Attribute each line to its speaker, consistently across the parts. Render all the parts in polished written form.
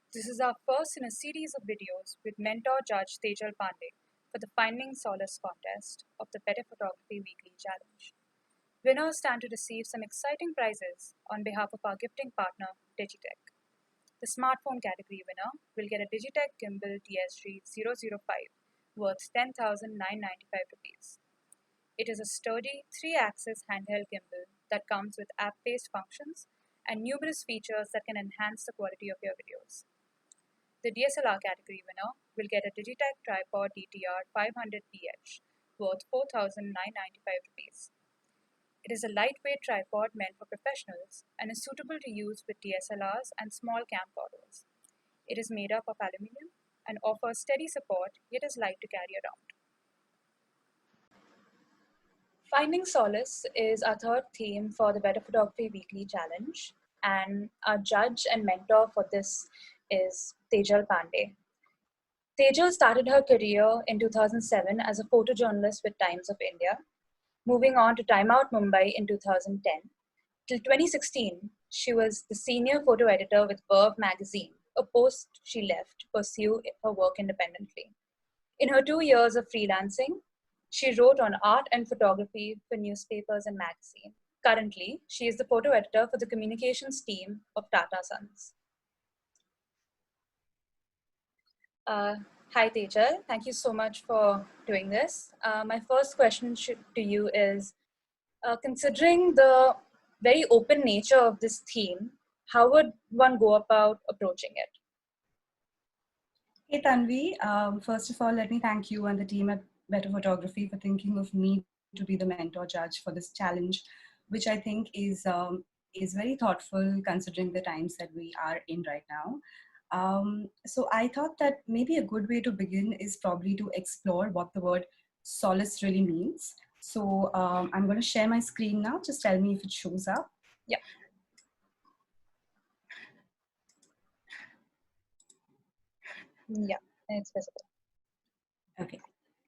Speaker 1: This is our first in a series of videos with mentor judge Tejal Pandey for the Finding Solace contest of the Better Photography Weekly Challenge. Winners stand to receive some exciting prizes on behalf of our gifting partner, Digitek. The smartphone category winner will get a Digitek Gimbal TSG005 worth 10,995 rupees. It is a sturdy 3-axis handheld gimbal that comes with app-based functions and numerous features that can enhance the quality of your videos. The DSLR category winner will get a Digitek Tripod DTR 500PH worth 4,995 rupees. It is a lightweight tripod meant for professionals and is suitable to use with DSLRs and small camcorders. It is made up of aluminium and offers steady support, yet is light to carry around. Finding Solace is our third theme for the Better Photography Weekly Challenge, and our judge and mentor for this is Tejal Pandey. Tejal started her career in 2007 as a photojournalist with Times of India, moving on to Time Out Mumbai in 2010. Till 2016, she was the senior photo editor with Verve magazine, a post she left to pursue her work independently. In her 2 years of freelancing, she wrote on art and photography for newspapers and magazines. Currently, she is the photo editor for the communications team of Tata Sons. Hi, Tejal. Thank you so much for doing this. My first question to you is, considering the very open nature of this theme, how would one go about approaching it?
Speaker 2: Hey Tanvi, first of all, let me thank you and the team at Better Photography for thinking of me to be the mentor judge for this challenge, which I think is very thoughtful considering the times that we are in right now. So I thought that maybe a good way to begin is probably to explore what the word solace really means. So I'm going to share my screen now. Just tell me if it shows up.
Speaker 1: Yeah. Yeah, it's visible.
Speaker 2: Okay.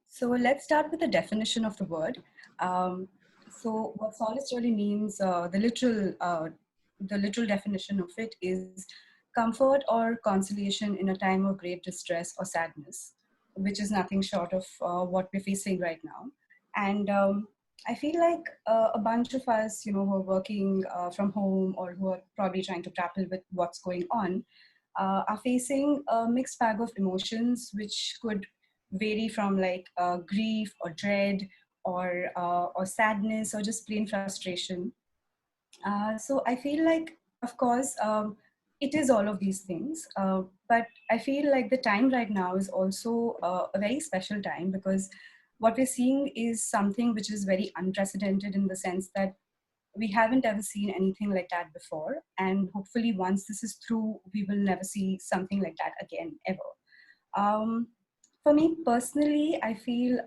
Speaker 2: So let's start with the definition of the word. So what solace really means, the literal definition of it is comfort or consolation in a time of great distress or sadness, which is nothing short of what we're facing right now. And I feel like a bunch of us, who are working from home or who are probably trying to grapple with what's going on, are facing a mixed bag of emotions, which could vary from like grief or dread or sadness or just plain frustration. So I feel like, of course, it is all of these things. But I feel like the time right now is also a very special time because what we're seeing is something which is very unprecedented in the sense that we haven't ever seen anything like that before. And hopefully once this is through, we will never see something like that again, ever. For me personally, I feel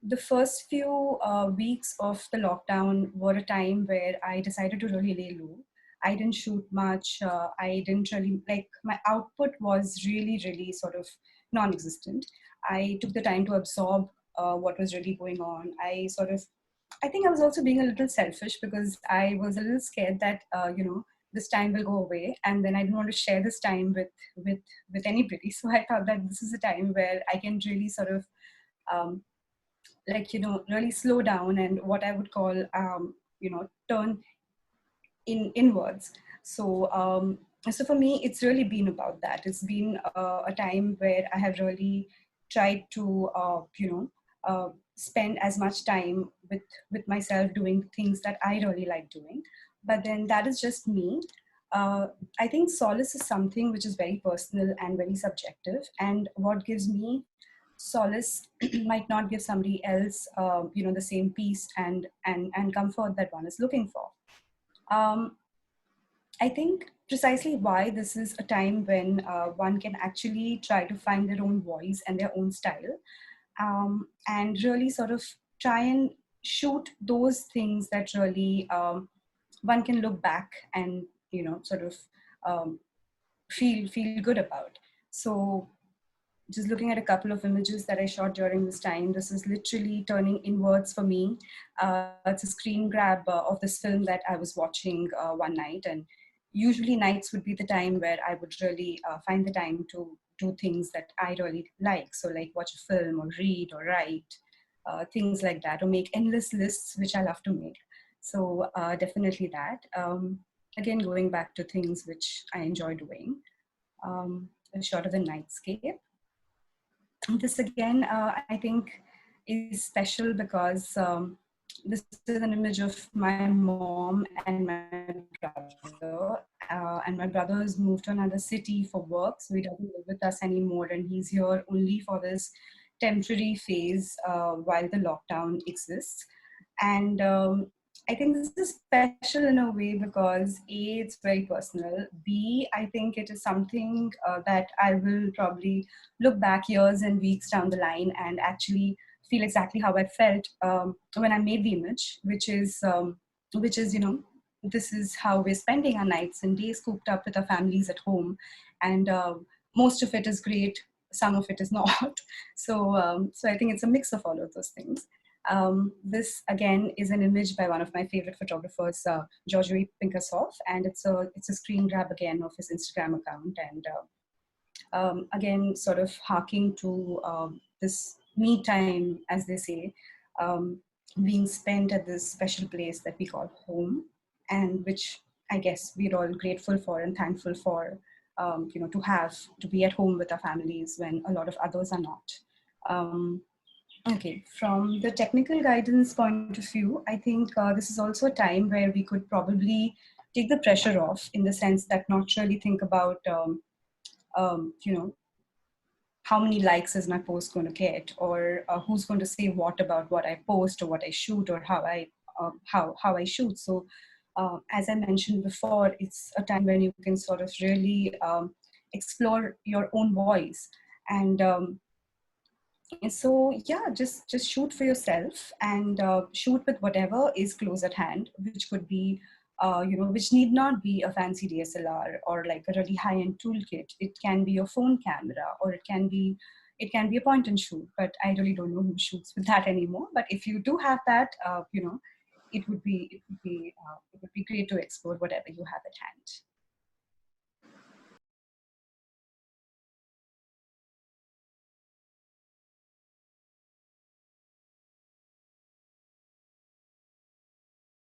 Speaker 2: the first few weeks of the lockdown were a time where I decided to really lay low. I didn't shoot much. I didn't really, like, my output was really, really sort of non existent. I took the time to absorb what was really going on. I think I was also being a little selfish because I was a little scared that, this time will go away, and then I didn't want to share this time with anybody. So I thought that this is a time where I can really sort of um, really slow down and what I would call turn inwards. So for me, it's really been about that. It's been a time where I have really tried to spend as much time with myself doing things that I really like doing. But then that is just me. I think solace is something which is very personal and very subjective, and what gives me solace might not give somebody else the same peace and comfort that one is looking for. um, I think precisely why this is a time when one can actually try to find their own voice and their own style, and really sort of try and shoot those things that really one can look back and sort of um, feel good about. So just looking at a couple of images that I shot during this time, this is literally turning inwards for me. It's a screen grab of this film that I was watching one night, and usually nights would be the time where I would really find the time to do things that I really like. So like watch a film or read or write, things like that, or make endless lists, which I love to make. So definitely that. Again, going back to things which I enjoy doing, a shot of the nightscape. This again, I think, is special because this is an image of my mom and my brother. And my brother has moved to another city for work, so he doesn't live with us anymore, and he's here only for this temporary phase while the lockdown exists. And I think this is special in a way because A, it's very personal. B, I think it is something that I will probably look back years and weeks down the line and actually feel exactly how I felt when I made the image, which is, you know, this is how we're spending our nights and days cooped up with our families at home, and most of it is great, some of it is not. So I think it's a mix of all of those things. This again is an image by one of my favorite photographers, Georgiy Pinkasov, and it's a screen grab again of his Instagram account, and again, sort of harking to this me time, as they say, um, being spent at this special place that we call home, and which I guess we're all grateful for and thankful for, you know, to have to be at home with our families when a lot of others are not. Um, Okay, from the technical guidance point of view, I think this is also a time where we could probably take the pressure off in the sense that not really think about, you know, how many likes is my post going to get, or who's going to say what about what I post or what I shoot or how I shoot. So, as I mentioned before, it's a time when you can sort of really explore your own voice, and so yeah, just shoot for yourself and shoot with whatever is close at hand, which could be you know, which need not be a fancy DSLR or like a really high-end toolkit. It can be your phone camera, or it can be a point and shoot, but I really don't know who shoots with that anymore. But if you do have that, you know, it would be great to explore whatever you have at hand.